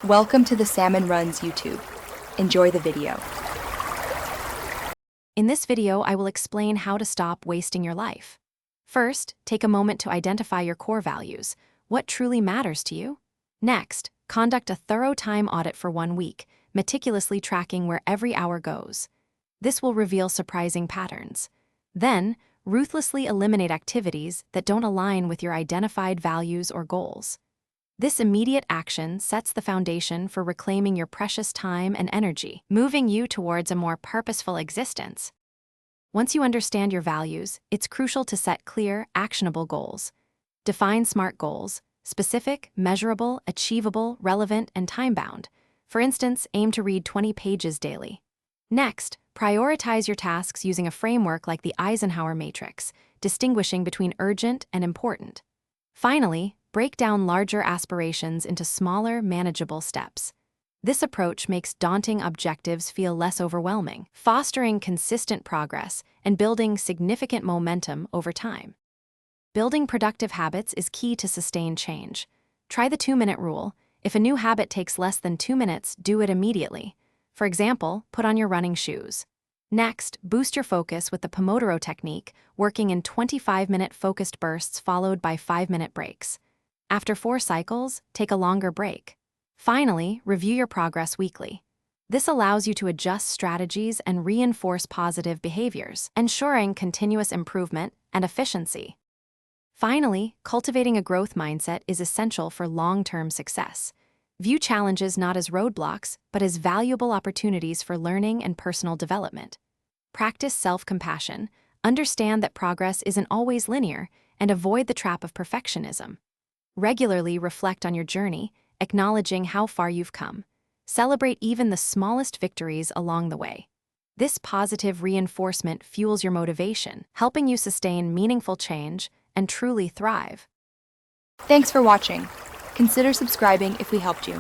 Welcome to the Salmon Runs YouTube. Enjoy the video. In this video, I will explain how to stop wasting your life. First, take a moment to identify your core values. What truly matters to you? Next, conduct a thorough time audit for 1 week, meticulously tracking where every hour goes. This will reveal surprising patterns. Then, ruthlessly eliminate activities that don't align with your identified values or goals. This immediate action sets the foundation for reclaiming your precious time and energy, moving you towards a more purposeful existence. Once you understand your values, it's crucial to set clear, actionable goals. Define SMART goals: specific, measurable, achievable, relevant, and time-bound. For instance, aim to read 20 pages daily. Next, prioritize your tasks using a framework like the Eisenhower matrix, distinguishing between urgent and important. Finally, break down larger aspirations into smaller, manageable steps. This approach makes daunting objectives feel less overwhelming, fostering consistent progress and building significant momentum over time. Building productive habits is key to sustained change. Try the 2-minute rule. If a new habit takes less than 2 minutes, do it immediately. For example, put on your running shoes. Next, boost your focus with the Pomodoro technique, working in 25-minute focused bursts followed by 5-minute breaks. After 4 cycles, take a longer break. Finally, review your progress weekly. This allows you to adjust strategies and reinforce positive behaviors, ensuring continuous improvement and efficiency. Finally, cultivating a growth mindset is essential for long-term success. View challenges not as roadblocks, but as valuable opportunities for learning and personal development. Practice self-compassion, understand that progress isn't always linear, and avoid the trap of perfectionism. Regularly reflect on your journey, acknowledging how far you've come. Celebrate even the smallest victories along the way. This positive reinforcement fuels your motivation, helping you sustain meaningful change and truly thrive. Thanks for watching. Consider subscribing if we helped you.